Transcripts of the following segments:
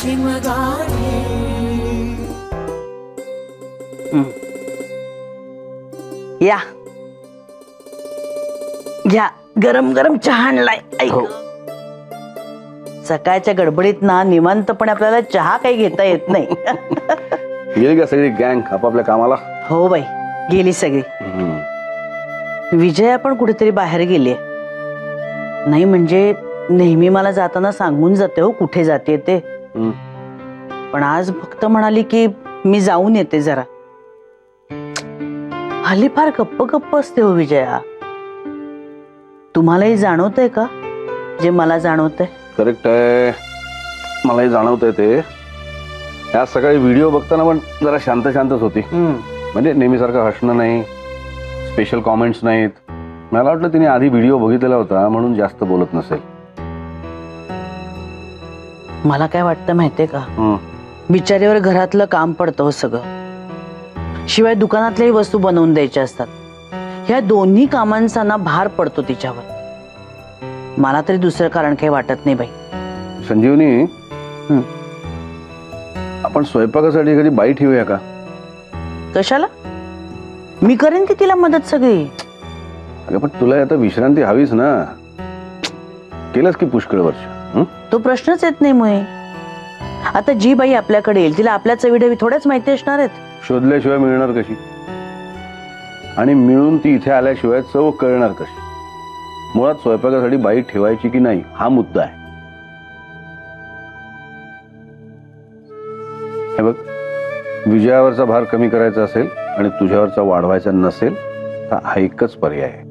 शिमगाडे. या घ्या, गरम गरम चहा आणलाय. सकाळच्या गडबडीत ना निवांतपणे आपल्याला चहा काही घेता येत नाही. गेली का सगळी गँग आपापल्या कामाला? हो बाई, गेली सगळी. विजया पण कुठेतरी बाहेर गेली. नाही म्हणजे नेहमी मला जाताना सांगून जाते हो कुठे जाते ते, पण आज फक्त म्हणाली की मी जाऊन येते जरा. हल्ली फार गप्प गप्प असते हो विजया. तुम्हालाही जाणवतंय का जे मला जाणवतंय? करेक्ट आहे, मलाही जाणवतंय ते. आज सकाळी व्हिडिओ बघताना पण जरा शांत शांतच होती. म्हणजे नेहमीसारखं हसणं नाही, स्पेशल कॉमेंट्स नाहीत. मला वाटलं तिने आधी व्हिडिओ बघितलेला होता म्हणून जास्त बोलत नसेल. मला काय वाटतं माहितीये का, बिचारीवर घरातलं काम पडतं हो सगळं. शिवाय दुकानातल्याही वस्तू बनवून द्यायच्या असतात. ह्या दोन्ही कामांचा ना भार पडतो तिच्यावर. मला तरी दुसरं कारण काही वाटत नाही बाई. संजीवनी, आपण स्वयंपाकासाठी एखादी बाई ठेवूया का? कशाला? मी करेन की तिला मदत सगळी. अगं पण तुला आता विश्रांती हवीच ना. केलंस की पुष्कळ वर्ष. तो प्रश्नच येत नाही. मुळे आता जी बाई आपल्याकडे येईल तिला आपल्या चवीढवी थोड्याच माहिती असणार आहेत. शोधल्याशिवाय मिळणार कशी? आणि मिळून ती इथे आल्याशिवाय चव कळणार कशी? मुळात स्वयंपाकासाठी बाई ठेवायची की नाही हा मुद्दा आहे. हे बघ, विजयावरचा भार कमी करायचा असेल आणि तुझ्यावरचा वाढवायचा नसेल तर हा एकच पर्याय आहे.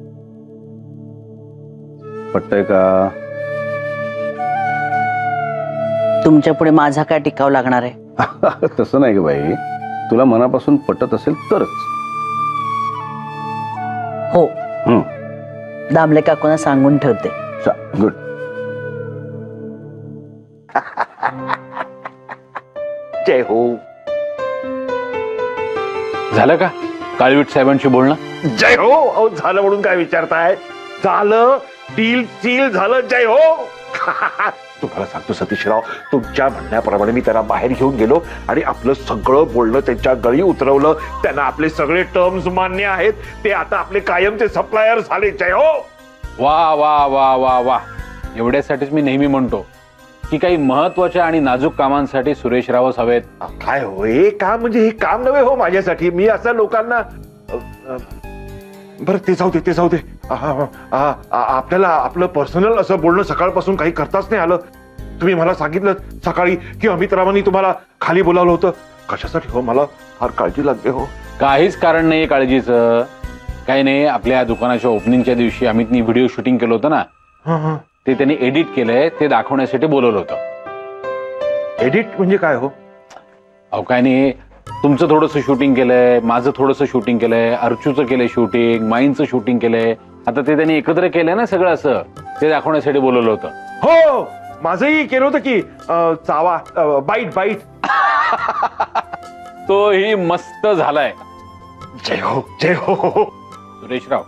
पटतंय का? तुमच्या पुढे माझा काय टिकाव लागणार आहे? तसं नाही ग बाई, तुला मनापासून पटत असेल तरच. हो, दामले काकूंना सांगून ठेवते. गुड. जय हो. झालं का काळवीट साहेबांशी बोलणं? जय हो. अहो झालं म्हणून काय विचारताय? झालं, डील सील झालं. जय हो. तुम्हाला सांगतो सतीशराव, तुमच्या म्हणण्याप्रमाणे मी त्यांना बाहेर घेऊन गेलो आणि आपलं सगळं बोलणं त्यांच्या गळी उतरवलं. त्यांना आपले सगळे टर्म्स मान्य आहेत. ते आता आपले कायमचे सप्लायर झाले. जय हो. वा वा वा वा वा. एवढ्यासाठीच मी नेहमी म्हणतो की काही महत्वाच्या आणि नाजूक कामांसाठी सुरेश रावच हवेत. काय हो हे काम, म्हणजे हे काम नव्हे हो माझ्यासाठी. मी असं लोकांना, बरं ते जाऊ दे, ते जाऊ दे. आपल्याला आपलं पर्सनल असं बोलणं सकाळपासून काही करताच नाही आलं. तुम्ही मला सांगितलं सकाळी की अमितरावांनी तुम्हाला खाली बोलावलं होतं. कशासाठी हो? मला फार काळजी लागते हो. काहीच कारण नाही काळजीचं. काही नाही, आपल्या दुकानाच्या ओपनिंगच्या दिवशी अमितनी व्हिडिओ शूटिंग केलं होतं ना, ते त्यांनी एडिट केलंय, ते दाखवण्यासाठी बोलवलं होतं. एडिट म्हणजे काय हो? अहो काय नाही, तुमचं थोडंसं शूटिंग केलंय, माझं थोडंसं शूटिंग केलंय, अर्चूचं केलंय शूटिंग, माईंचं शूटिंग केलंय. आता ते त्यांनी एकत्र केलंय ना सगळं, असं ते दाखवण्यासाठी बोलवलं होतं. हो, माझंही केलं होतं की चावा, बाईट बाईट. तोही मस्त झालाय. जय हो, जय हो. सुरेशराव,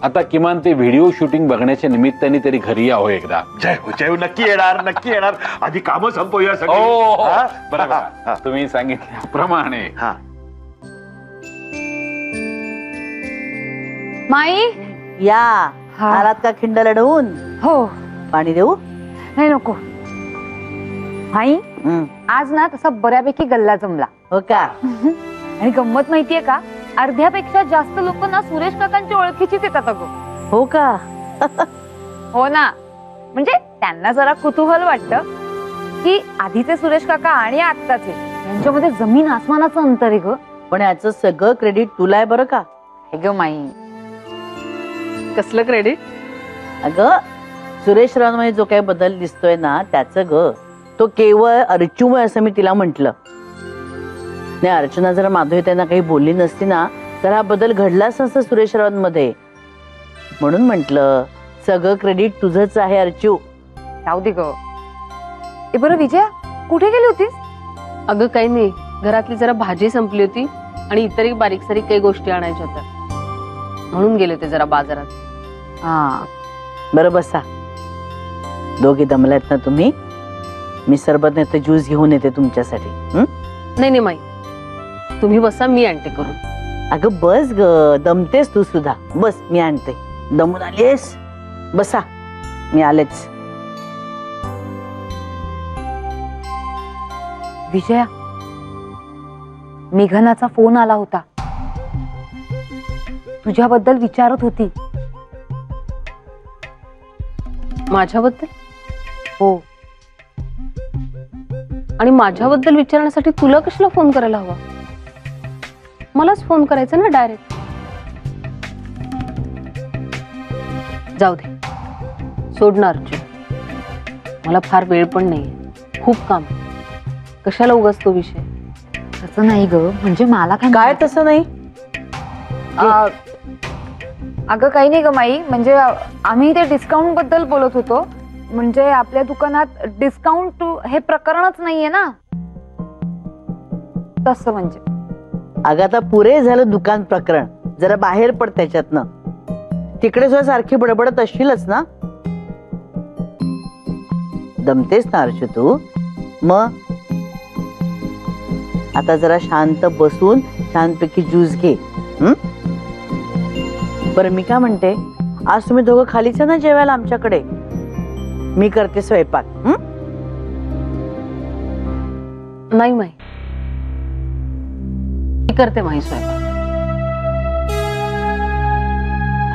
आता किमान ते व्हिडिओ शूटिंग बघण्याच्या निमित्ताने तरी घरी यावं एकदा. जय हो, जय हो. नक्की येणार, नक्की येणार. आधी कामं संपवूया सगळी. बरोबर, तुम्ही सांगितल्याप्रमाणे. माई या आलात का खिंड लढवून? हो. पाणी देऊ? नाही नको. माई आज ना तसा बऱ्यापैकी गल्ला जमला. हो का? आणि गंमत माहितीये का, अर्ध्यापेक्षा जास्त लोक ना सुरेश काकांच्या ओळखीचीच येतात अगं. हो का? हो ना. म्हणजे त्यांना जरा कुतूहल वाटतं की आधीचे सुरेश काका आणि आत्ताचे यांच्यामध्ये जमीन आसमानाचं अंतर आहे ग. पण याचं सगळं क्रेडिट तुला आहे बरं का? हे ग माई. कसलं क्रेडिट? अगं सुरेश रावमध्ये जो काही बदल दिसतोय ना त्याचं ग, तो केवळ अर्चूमुळे असं मी तिला म्हंटल. नाही, अर्चना जर माधवी त्यांना काही बोलली नसती ना तर हा बदल घडलाच नसता सुरेश रावांमध्ये. म्हणून म्हंटल सगळं क्रेडिट तुझंच आहे अर्चू. जाऊ दे ग. बरं विजया, कुठे गेली होतीस? अगं काही नाही, घरातली जरा भाजी संपली होती आणि इतरही बारीक सारीक काही गोष्टी आणायच्या होत्या म्हणून गेले होते जरा बाजारात. हा बरं, बसा. दोघी दमलात ना तुम्ही? मी सरबत नाही तर ज्यूस घेऊन येते तुमच्यासाठी. नाही नाही माई, तुम्ही बसा, मी आणते करून. अगं बस ग, दमतेस तू सुद्धा. बस मी आणते. दमून आलीस? बसा, मी आलेच. विजया, मेघनाचा फोन आला होता. तुझ्याबद्दल विचारत होती. माझ्याबद्दल? हो. आणि माझ्याबद्दल विचारण्यासाठी तुला कशाला फोन करायला हवा? मलाच फोन करायचा ना डायरेक्ट. जाऊ दे, सोडणार अर्जुन. मला फार वेळ पण नाहीये, खूप काम. कशाला उगाच तो विषय? तसं नाही ग, म्हणजे मला काय तसं नाही? अगं काही नाही ग माई, म्हणजे आम्ही ते डिस्काउंट बद्दल बोलत होतो. म्हणजे आपल्या दुकानात डिस्काउंट हे प्रकरणच नाहीये ना, तसं म्हणजे. अगं आता पुरे झालं दुकान प्रकरण, जरा बाहेर पड त्याच्यातनं. तिकडे सुद्धा सारखी बडबडत असशीलच ना. दमतेस ना अर्जू तू. मग आता जरा शांत बसून छानपैकी ज्यूस घे. बरं मी काय म्हणते, आज तुम्ही दोघं खालीच ना जेवायला आमच्याकडे. मी करते स्वयंपाक. नाही माई, मी करते माई स्वयंपाक.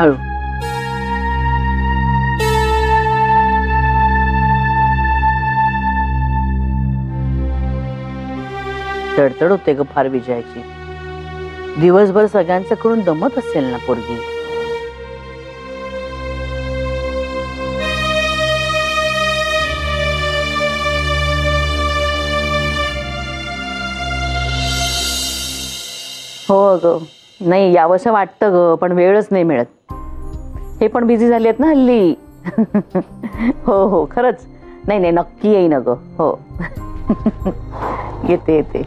हळू. तडतड होते ग फार विजयाची. दिवसभर सगळ्यांचं करून दमत असेल ना पोरगी. हो ग, नाही यावंसं वाटतं ग, पण वेळच नाही मिळत. हे पण बिझी झाली आहेत ना हल्ली. हो हो खरंच. नाही नाही नक्की येईन ग. हो येते येते.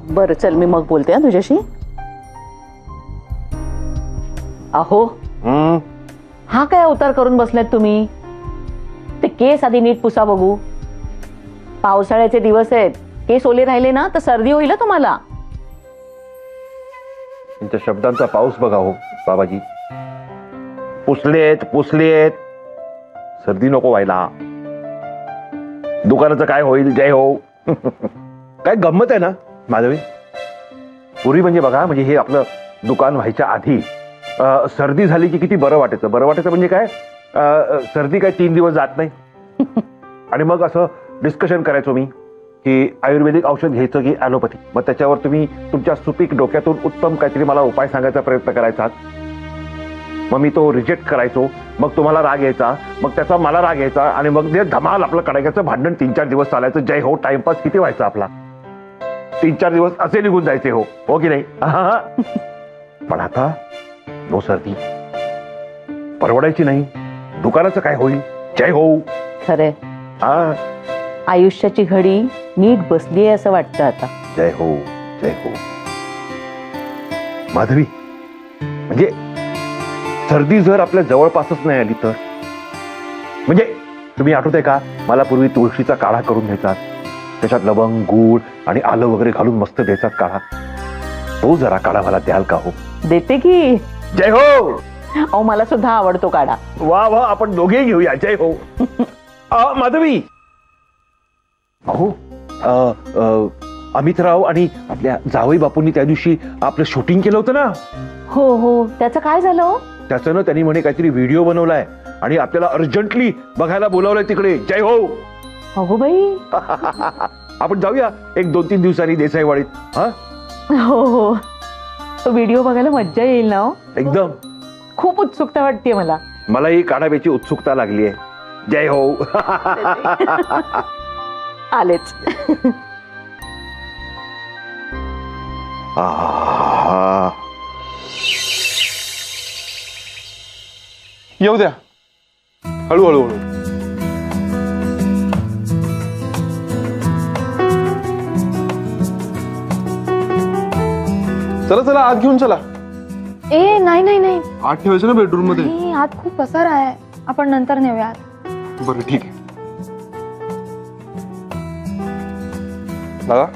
बरं चल, मी मग बोलते ना तुझ्याशी. अहो हा काय अवतार करून बसलात तुम्ही? ते केस आधी नीट पुसा बघू. पावसाळ्याचे दिवस आहेत, केस ओले राहिले ना तर सर्दी होईल तुम्हाला. त्यांच्या शब्दांचा पाऊस बघा हो बाबाजी. पुसलेत. सर्दी नको व्हायला. दुकानाचं काय होईल जय हो. काय गंमत आहे ना माधवी. पूर्वी म्हणजे बघा, म्हणजे हे आपलं दुकान व्हायच्या आधी सर्दी झाली की किती बरं वाटायचं. बरं वाटायचं म्हणजे काय, सर्दी काय 3 दिवस जात नाही. आणि मग असं डिस्कशन करायचो मी की आयुर्वेदिक औषध घ्यायचं की ॲलोपॅथी. मग त्याच्यावर तुम्ही तुमच्या सुपीक डोक्यातून उत्तम काहीतरी मला उपाय सांगायचा प्रयत्न करायचा. मग मी तो रिजेक्ट करायचो. मग तुम्हाला राग यायचा, मग त्याचा मला राग यायचा, आणि मग ते धमाल आपलं कडाक्याचं भांडण 3-4 दिवस चालायचं. जय हो. टाइमपास किती व्हायचा आपला. 3-4 दिवस असे निघून जायचे. हो हो की नाही. पण आता नो सर्दी, परवडायची नाही. दुकानाचं काय होईल जय हो. खरे आयुष्याची घडी नीट बसली आहे असं वाटतं आता. जय हो जय हो. माधवी, म्हणजे सर्दी जर आपल्या जवळपासच नाही आली तर, म्हणजे तुम्ही आठवतंय का, मला पूर्वी तुळशीचा काढा करून द्यायचा. त्याच्यात लवंग, गूळ आणि आलं वगैरे घालून मस्त द्यायचा काढा. तो जरा काढा मला द्याल का हो? देते की. जय हो. अहो मला सुद्धा आवडतो काढा. वा वा, आपण दोघेही घेऊया. जय हो. माधवी, अहो अमितराव आणि आपल्या जावई बापूंनी त्या दिवशी आपलं शूटिंग केलं होतं ना. हो हो, त्याचं काय झालं? त्याचं ना त्यांनी म्हणे काहीतरी व्हिडिओ बनवलाय आणि आपल्याला अर्जंटली बघायला बोलावलंय तिकडे. जय हो. अगो बाई. आपण जाऊया 1-2-3 दिवसांनी देसाईवाडीत. हो हो, तो व्हिडिओ बघायला मज्जा येईल ना. एकदम. खूप उत्सुकता वाटते मला. मलाही काढाव्याची उत्सुकता लागली आहे. जय हो. आलेच. येऊ द्या, हळूहळू हळू. चला चला आत घेऊन चला. ए नाही नाही नाही, आत ठेवायचं ना बेडरूम मध्ये. नाही, आत खूप पसार आहे, आपण नंतर नेऊया. बरं ठीक आहे. दादा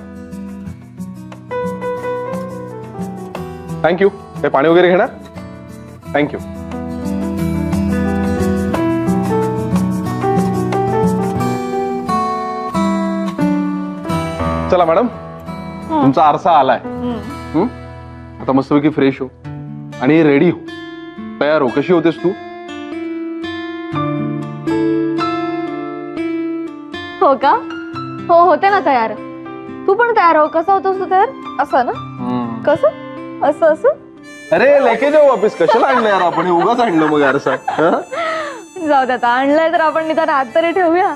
थँक्यू. हे पाणी वगैरे घेणार? थँक्यू. चला मॅडम, तुमचा आरसा आलाय. आता मस्तपैकी फ्रेश हो आणि रेडी हो, तयार हो. कशी होतेस तू? हो का? हो होते ना तयार. तू पण तयार हो. कसा होतोस तू तयार? असं ना? कसं? असं असं? अरे लेके जाऊ वापिस. कशाला आणलं यार आपण? उगाच आणलं मग आरसा. जाऊ दे, आता आणलंय तर आपण निदान हात तरी ठेवूया.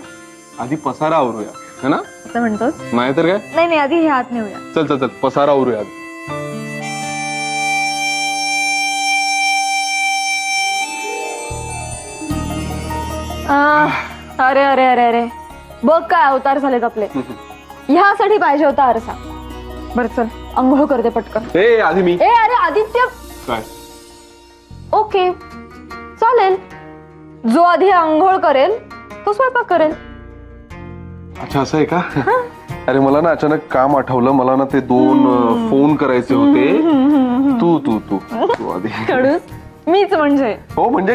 आधी पसारा आवरूया, है ना? असं म्हणतोस? नाही तर काय? नाही नाही, आधी हे हात नेऊया. चल चल चल, पसारा आवरूया. अरे अरे अरे अरे, बघ काय अवतार झालेत आपले. ह्यासाठी पाहिजे होता आरसा. बरं चल, अंघोळ करते पटकन. ए आधी मी. ए अरे आदित्य. काय? ओके चालेल. जो आधी अंघोळ करेल तो स्वयंपाक करेल. अच्छा असं आहे का? अरे मला ना अचानक काम आठवलं. मला ना ते 2 फोन करायचे होते. तू तू तू तू आधी. मीच म्हणजे. हो म्हणजे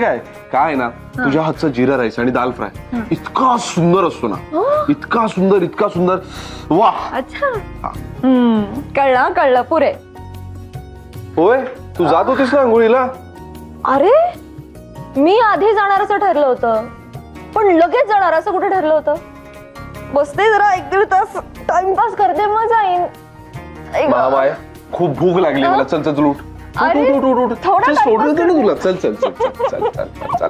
काय ना, तुझ्या हातचा जिरा राईस आणि दाल फ्राय इतका सुंदर असतो ना. इतका सुंदर, इतका सुंदर. वा. अच्छा. कळलं कळलं पुरे. होय, तू जात होतीस ना आंघोळीला? अरे मी आधी जाणार असं ठरलं होतं, पण लगेच जाणार असं कुठे ठरलं होतं? बसते जरा 1-1.5 तास टाइमपास करते, मग जाईन. माय खूप भूक लागली मला. चल चल उठ. अरे थोडा सोडलं तर तुला. चल चल चल चल चल चल.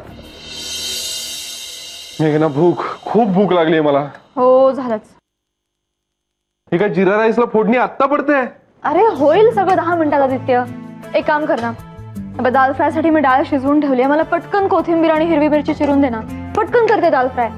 मेघना खूप भूक लागली मला. हो झालंच. हे काय जिरा राईसला फोडणी आत्ता पडते? अरे होईल सगळं 10 मिनिटात आदित्य. एक काम कर ना, दाल फ्राय साठी मी डाळ शिजवून ठेवली आहे. मला पटकन कोथिंबीर आणि हिरवी मिरची चिरून दे ना. पटकन करते दाल फ्राय.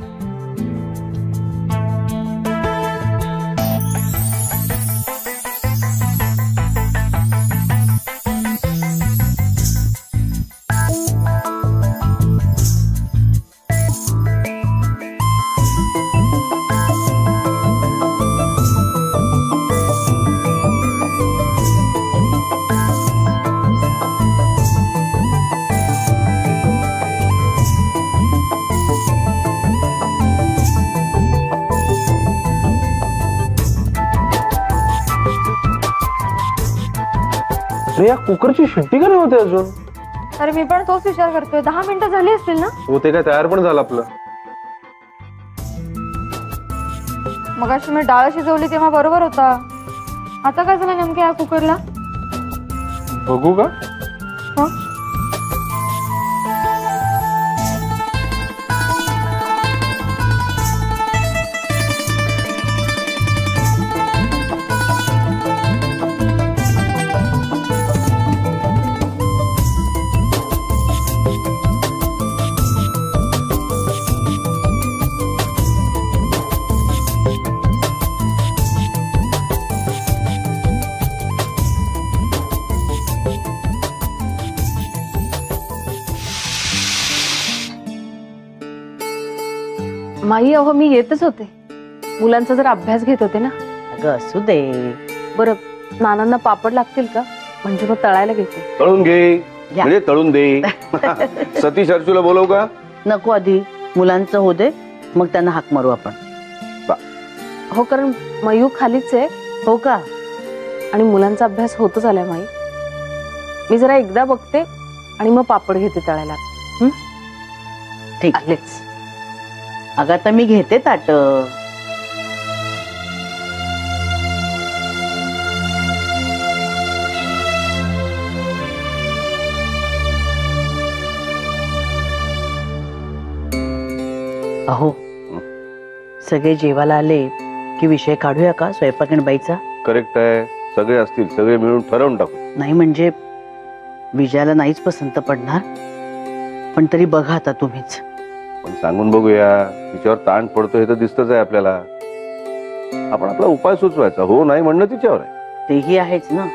या कुकरची शिट्टी का नाही होते अजून? अरे मी पण तोच विचार करतोय. 10 मिनिटं झाली असतील ना? होते काय? तयार पण झालं आपलं. मगाशी मी डाळ शिजवली तेव्हा बरोबर होता. आता काय झालं नेमकं या कुकरला? बघू का? माई अहो मी येतच होते. मुलांचा जर अभ्यास घेत होते ना. अगं असू दे. बरं नानांना पापड लागतील का? म्हणजे मग तळायला घेते. तळून घे म्हणजे तळून दे. सतीश अर्चूला बोलव का? नको, आधी मुलांचं हो दे, मग त्यांना हाक मारू आपण. हो, कारण मयू खालीच आहे. हो का? आणि मुलांचा अभ्यास होतच आलाय माई. मी जरा एकदा बघते आणि मग पापड घेते तळायला. ठीक आलेच. अगं आता मी घेते ताट. अहो सगळे जेवायला आले की विषय काढूया का स्वयंपाक आणि बाईचा? करेक्ट आहे. सगळे असतील, सगळे मिळून ठरवून टाकू. नाही म्हणजे विजयाला नाहीच पसंत पडणार, पण तरी बघा आता तुम्हीच. पण सांगून बघूया. तिच्यावर ताण पडतो हे तर दिसतच आहे आपल्याला. आपण आपला उपाय सुचवायचा. हो नाही म्हणणं तिच्यावर आहे. तेही आहेच ना.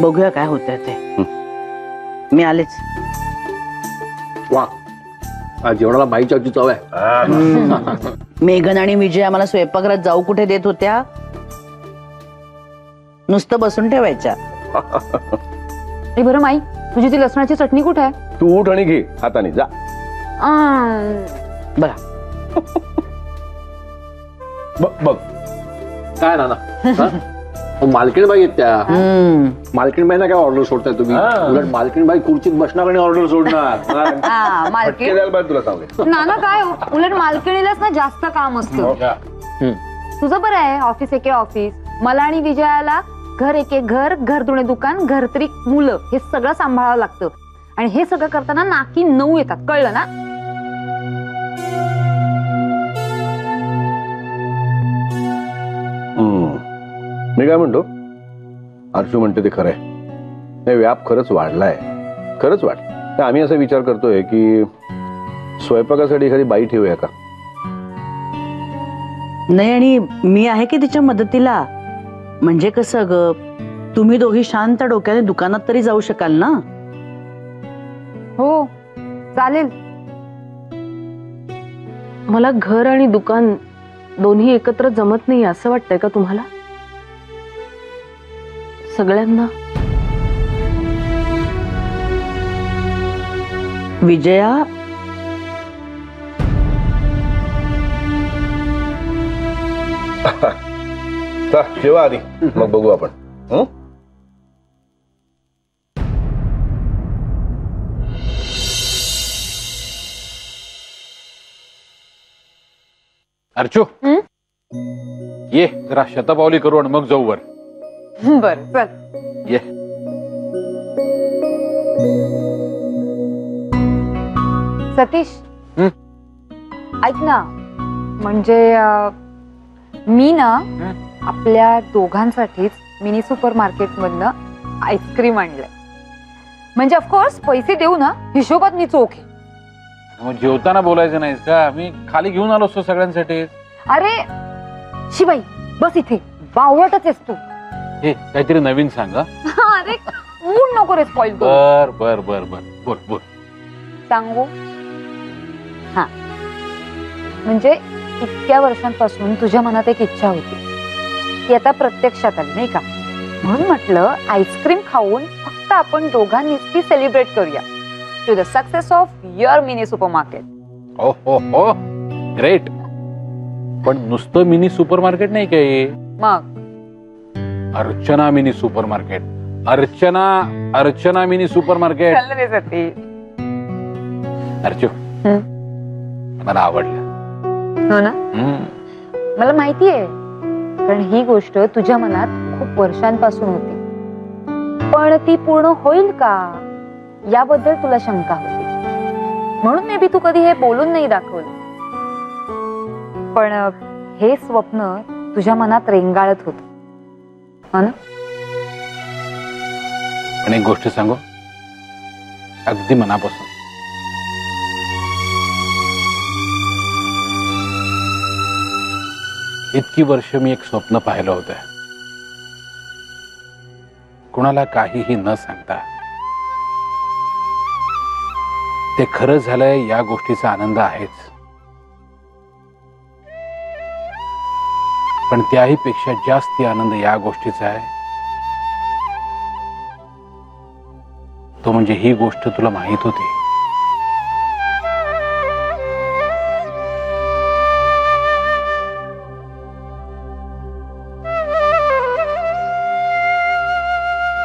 बघूया काय होतंय ते. मी आलेच. वा, आज जेवणाला बाईच्या हातची चव आहे. मेघन आणि विजय आम्हाला स्वयंपाकघरात जाऊ कुठे देत होत्या? नुसतं बसून ठेवायच्या. ए बरं माई, तुझी ती लसणाची चटणी कुठे आहे? तू उठ आणि घे हाताने जा. बघा बघ काय ना मालकीणबाई आहेत त्या. मालकीणबाईंना काय ऑर्डर सोडताय तुम्ही? उलट मालकीणबाई खुर्चीत बसणार आणि ऑर्डर सोडणार. मालकीण तुला सांगते नाना काय हो, उलट मालकिणीलाच ना जास्त काम असतं. तुझं बरं आहे, ऑफिस एके ऑफिस. मला आणि विजयाला घर एके घर, घर धुणे दुकान, घरतरी मुलं, हे सगळं सांभाळावं लागतं. आणि हे सगळं करताना नाकी 9 येतात, कळलं ना? मी काय म्हणतो, अर्चू म्हणते ते खरंय. नाही, व्याप खरंच वाढलाय, खरंच वाढ. आम्ही असा विचार करतोय की स्वयंपाकासाठी एखादी बाई ठेवूया का? नाही, आणि मी आहे की तिच्या मदतीला. म्हणजे कसं ग, तुम्ही दोघी शांत डोक्याने दुकानात तरी जाऊ शकाल ना? हो चालेल. मला घर आणि दुकान दोन्ही एकत्र जमत नाही असं वाटतंय का तुम्हाला? सगळ्यांना? विजया, जेव्हा आधी मग बघू आपण. अर्चू ये जरा शतपावली करू आणि मग जाऊ वर. बर चल ये. सतीश, ऐक ना, म्हणजे मी ना आपल्या दोघांसाठीच मिनी सुपर मार्केट मधनं आईस्क्रीम आणलंय. म्हणजे ऑफकोर्स पैसे देऊ ना, हिशोबात मी चोख आहे. मग जेवताना बोलायचं नाहीस का? मी खाली घेऊन आलो असतो सगळ्यांसाठी. अरे शिबाई बस इथे, बावळटच आहेस तू. हे काहीतरी नवीन सांगा. अरे मूड नको रे स्पॉइल करू. बर बर बर बर बोल बोल. सांगू? हा, म्हणजे इतक्या वर्षांपासून तुझ्या मनात एक इच्छा होती, ती आता प्रत्यक्षात आली नाही का? म्हणून म्हटलं आईस्क्रीम खाऊन फक्त आपण दोघांनीच ती सेलिब्रेट करूया to the success of your mini supermarket. हो हो हो, ग्रेट. पण नुसतं मिनी सुपर मार्केट नाही काय, मग Archana mini super market. Archana Archana mini super market. Archu, मला आवडलं. हो ना? मला माहिती आहे, कारण ही गोष्ट तुझ्या मनात खूप वर्षांपासून होती. पण ती पूर्ण होईल का याबद्दल तुला शंका होती. म्हणून मे बी तू कधी हे बोलून नाही दाखवलं. पण हे स्वप्न तुझ्या मनात रेंगाळत होत, हो ना? पण एक गोष्ट सांगू, अगदी मनापासून, इतकी वर्ष मी एक स्वप्न पाहिलं होतं, कुणाला काहीही न सांगता. ते खरं झालंय या गोष्टीचा आनंद आहेच, पण त्याही पेक्षा जास्त आनंद या गोष्टीचा आहे, तो म्हणजे ही गोष्ट तुला माहित होती.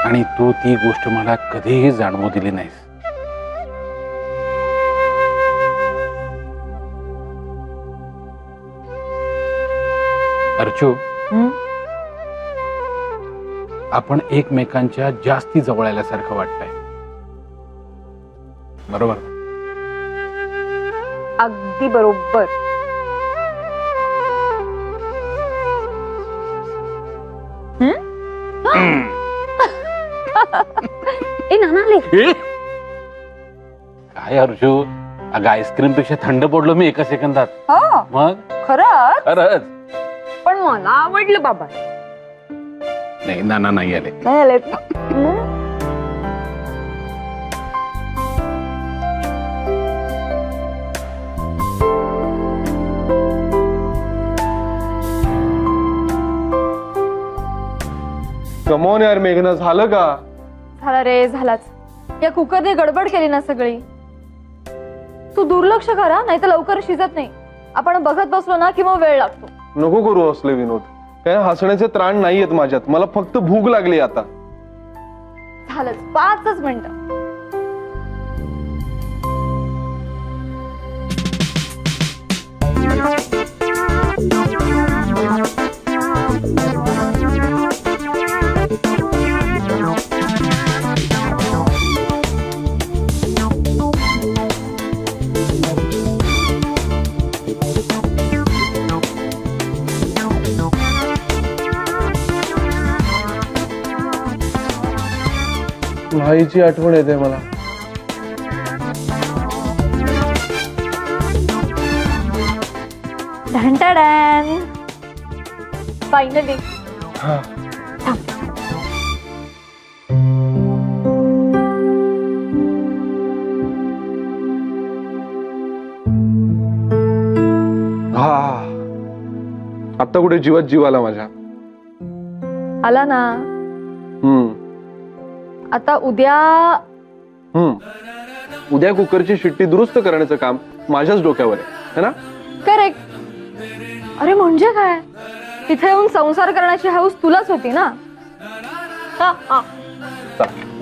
आणि तू ती गोष्ट मला कधीही जाणवू दिली नाहीस. अर्चू, आपण एकमेकांच्या जास्ती जवळ आल्यासारखं वाटतंय, बरोबर? अगदी बरोबर. ए नाना, काय अर्जू, अगं आईस्क्रीम पेक्षा थंड पडलो मी एका सेकंदात. हो मग खरंच? खरंच. पण मला आवडलं बाबा. नाही, नाना नाही आले. नाही आले. कमॉन यार मेघना, झालं का? झाला रे, झालाच. या कुकरने गडबड केली ना सगळी. तू दुर्लक्ष करा, नाही तर लवकर शिजत नाही. आपण बघत बसलो ना की मग वेळ लागतो. नको करू असले विनोद, काय हसण्याचे त्राण नाहीयेत माझ्यात. मला फक्त भूक लागली आता. झालंच, 5च मिनिटं. आईची आठवण येते मला. ढंटाडॅन, फायनली. आता कुठे जीवात जीव आला माझ्या. आला ना. आता उद्या कुकरची शिट्टी दुरुस्त करण्याचं काम माझ्याच डोक्यावर आहे ना. करेक्ट. अरे म्हणजे काय, तिथे येऊन संसार करण्याची हौस तुलाच होती ना.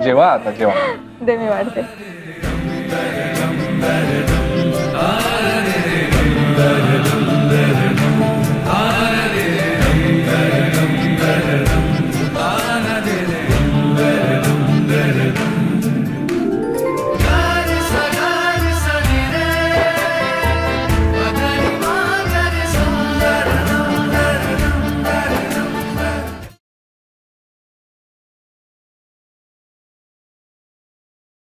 जेवा आता जेवा. दे मी वाढते.